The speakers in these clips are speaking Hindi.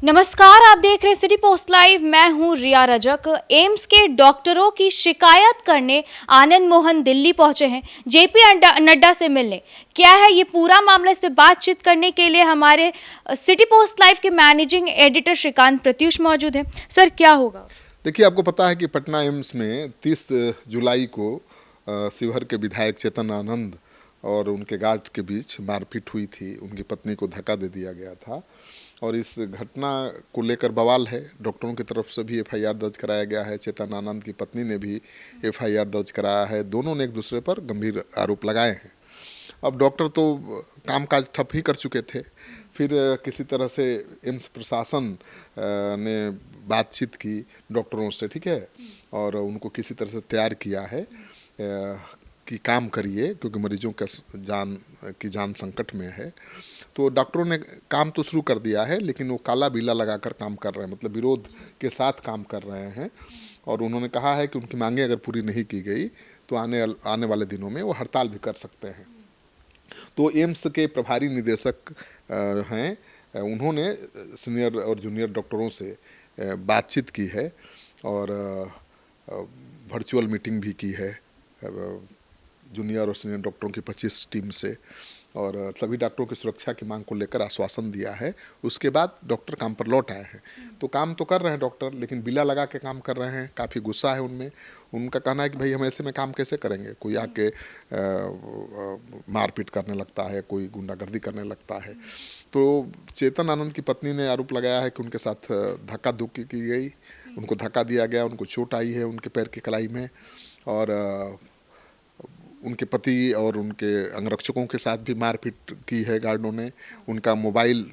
नमस्कार, आप देख रहे हैं सिटी पोस्ट लाइव। मैं हूं रिया रजक। एम्स के डॉक्टरों की शिकायत करने आनंद मोहन दिल्ली पहुंचे हैं जेपी नड्डा से मिलने। क्या है ये पूरा मामला, इस पे बातचीत करने के लिए हमारे सिटी पोस्ट लाइव के मैनेजिंग एडिटर श्रीकांत प्रत्युष मौजूद हैं। सर, क्या होगा? देखिए, आपको पता है कि पटना एम्स में 30 जुलाई को शिवहर के विधायक चेतन आनंद और उनके गार्ड के बीच मारपीट हुई थी। उनकी पत्नी को धक्का दे दिया गया था और इस घटना को लेकर बवाल है। डॉक्टरों की तरफ से भी एफआईआर दर्ज कराया गया है। चेतन आनंद की पत्नी ने भी एफआईआर दर्ज कराया है। दोनों ने एक दूसरे पर गंभीर आरोप लगाए हैं। अब डॉक्टर तो कामकाज ठप ही कर चुके थे, फिर किसी तरह से एम्स प्रशासन ने बातचीत की डॉक्टरों से, ठीक है, और उनको किसी तरह से तैयार किया है कि काम करिए, क्योंकि मरीजों का जान संकट में है। तो डॉक्टरों ने काम तो शुरू कर दिया है, लेकिन वो काला बिल्ला लगाकर काम कर रहे हैं, मतलब विरोध के साथ काम कर रहे हैं। और उन्होंने कहा है कि उनकी मांगें अगर पूरी नहीं की गई तो आने वाले दिनों में वो हड़ताल भी कर सकते हैं। तो एम्स के प्रभारी निदेशक हैं, उन्होंने सीनियर और जूनियर डॉक्टरों से बातचीत की है और वर्चुअल मीटिंग भी की है जूनियर और सीनियर डॉक्टरों की 25 टीम से, और सभी डॉक्टरों की सुरक्षा की मांग को लेकर आश्वासन दिया है। उसके बाद डॉक्टर काम पर लौट आए हैं। तो काम तो कर रहे हैं डॉक्टर, लेकिन बिला लगा के काम कर रहे हैं। काफ़ी गुस्सा है उनमें। उनका कहना है कि भाई हम ऐसे में काम कैसे करेंगे। कोई आके मारपीट करने लगता है, कोई गुंडागर्दी करने लगता है। तो चेतन आनंद की पत्नी ने आरोप लगाया है कि उनके साथ धक्का धुक्की की गई, उनको धक्का दिया गया, उनको चोट आई है उनके पैर की कलाई में, और उनके पति और उनके अंगरक्षकों के साथ भी मारपीट की है गार्डों ने। उनका मोबाइल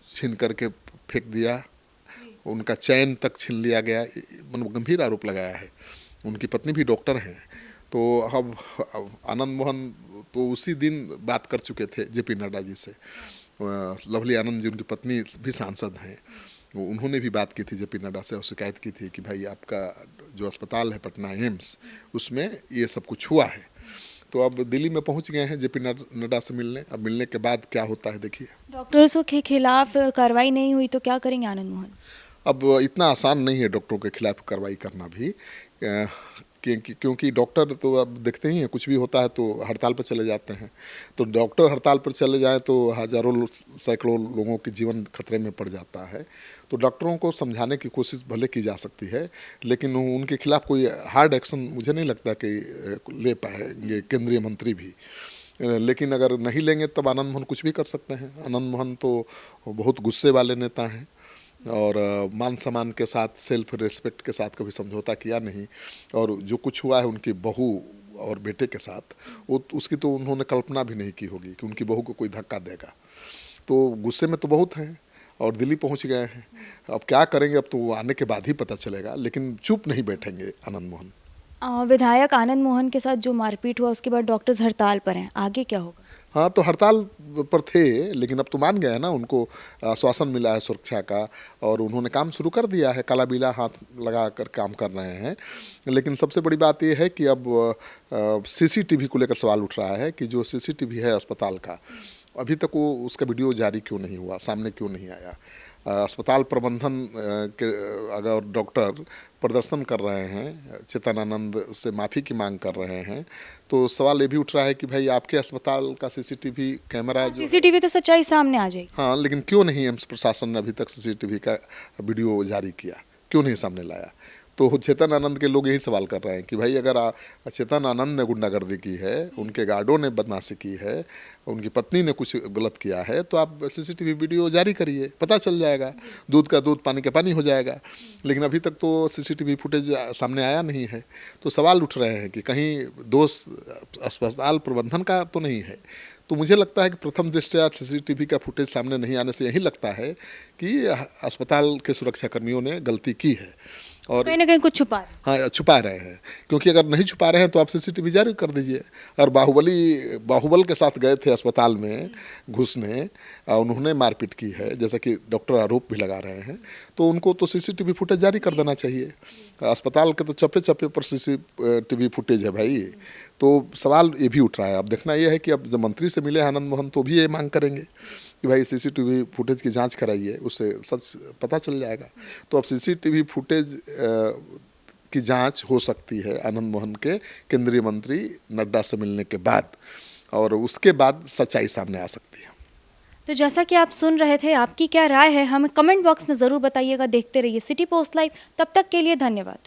छीन करके फेंक दिया, उनका चैन तक छीन लिया गया। मतलब गंभीर आरोप लगाया है। उनकी पत्नी भी डॉक्टर हैं। तो अब आनंद मोहन तो उसी दिन बात कर चुके थे जेपी नड्डा जी से। लवली आनंद जी उनकी पत्नी भी सांसद हैं, उन्होंने भी बात की थी जेपी नड्डा से और शिकायत की थी कि भाई आपका जो अस्पताल है पटना एम्स, उसमें ये सब कुछ हुआ है। तो अब दिल्ली में पहुंच गए हैं जेपी नड्डा से मिलने। अब मिलने के बाद क्या होता है देखिए। डॉक्टर्स के खिलाफ कार्रवाई नहीं हुई तो क्या करेंगे आनंद मोहन? अब इतना आसान नहीं है डॉक्टरों के खिलाफ कार्रवाई करना भी, क्योंकि डॉक्टर तो अब देखते ही हैं, कुछ भी होता है तो हड़ताल पर चले जाते हैं। तो डॉक्टर हड़ताल पर चले जाएं तो हज़ारों सैकड़ों लोगों के जीवन खतरे में पड़ जाता है। तो डॉक्टरों को समझाने की कोशिश भले की जा सकती है, लेकिन उनके खिलाफ कोई हार्ड एक्शन मुझे नहीं लगता कि ले पाएंगे केंद्रीय मंत्री भी। लेकिन अगर नहीं लेंगे तब आनंद मोहन कुछ भी कर सकते हैं। आनंद मोहन तो बहुत गुस्से वाले नेता हैं और मान सम्मान के साथ, सेल्फ रिस्पेक्ट के साथ कभी समझौता किया नहीं। और जो कुछ हुआ है उनकी बहू और बेटे के साथ, वो उसकी तो उन्होंने कल्पना भी नहीं की होगी कि उनकी बहू को कोई धक्का देगा। तो गुस्से में तो बहुत हैं और दिल्ली पहुंच गए हैं। अब क्या करेंगे, अब तो वो आने के बाद ही पता चलेगा, लेकिन चुप नहीं बैठेंगे आनंद मोहन। विधायक आनंद मोहन के साथ जो मारपीट हुआ उसके बाद डॉक्टर्स हड़ताल पर हैं, आगे क्या होगा? हाँ, तो हड़ताल पर थे, लेकिन अब तो मान गए हैं ना, उनको आश्वासन मिला है सुरक्षा का और उन्होंने काम शुरू कर दिया है। काला बिला हाथ लगा कर काम कर रहे हैं। लेकिन सबसे बड़ी बात यह है कि अब सीसीटीवी को लेकर सवाल उठ रहा है कि जो सीसीटीवी है अस्पताल का, अभी तक वो उसका वीडियो जारी क्यों नहीं हुआ, सामने क्यों नहीं आया। अस्पताल प्रबंधन के अगर डॉक्टर प्रदर्शन कर रहे हैं, चेतन आनंद से माफ़ी की मांग कर रहे हैं, तो सवाल ये भी उठ रहा है कि भाई आपके अस्पताल का सीसीटीवी कैमरा सीसीटीवी तो सच्चाई सामने आ जाएगी। हाँ, लेकिन क्यों नहीं एम्स प्रशासन ने अभी तक सीसीटीवी का वीडियो जारी किया, क्यों नहीं सामने लाया। तो चेतन आनंद के लोग यही सवाल कर रहे हैं कि भाई अगर चेतन आनंद ने गुंडागर्दी की है, उनके गार्डों ने बदमाशी की है, उनकी पत्नी ने कुछ गलत किया है, तो आप सीसीटीवी वीडियो जारी करिए, पता चल जाएगा। दूध का दूध, पानी का पानी हो जाएगा। लेकिन अभी तक तो सीसीटीवी फुटेज सामने आया नहीं है। तो सवाल उठ रहे हैं कि कहीं दोष अस्पताल प्रबंधन का तो नहीं है। तो मुझे लगता है कि प्रथम दृष्टया सीसीटीवी का फुटेज सामने नहीं आने से यही लगता है कि अस्पताल के सुरक्षाकर्मियों ने गलती की है और कहीं ना कहीं कुछ छुपा रहे। हाँ, छुपा रहे हैं। क्योंकि अगर नहीं छुपा रहे हैं तो आप सीसीटीवी जारी कर दीजिए। और बाहुबल के साथ गए थे अस्पताल में घुसने, उन्होंने मारपीट की है, जैसा कि डॉक्टर आरोप भी लगा रहे हैं, तो उनको तो सीसीटीवी फुटेज जारी कर देना चाहिए। अस्पताल के तो चप्पे चप्पे पर सीसीटीवी फुटेज है भाई। तो सवाल ये भी उठ रहा है। अब देखना ये है कि अब जब मंत्री से मिले आनंद मोहन तो भी ये मांग करेंगे कि भाई सीसीटीवी फुटेज की जांच कराइए, उससे सच पता चल जाएगा। तो अब सीसीटीवी फुटेज की जांच हो सकती है आनंद मोहन के केंद्रीय मंत्री नड्डा से मिलने के बाद, और उसके बाद सच्चाई सामने आ सकती है। तो जैसा कि आप सुन रहे थे, आपकी क्या राय है हमें कमेंट बॉक्स में ज़रूर बताइएगा। देखते रहिए सिटी पोस्ट लाइव, तब तक के लिए धन्यवाद।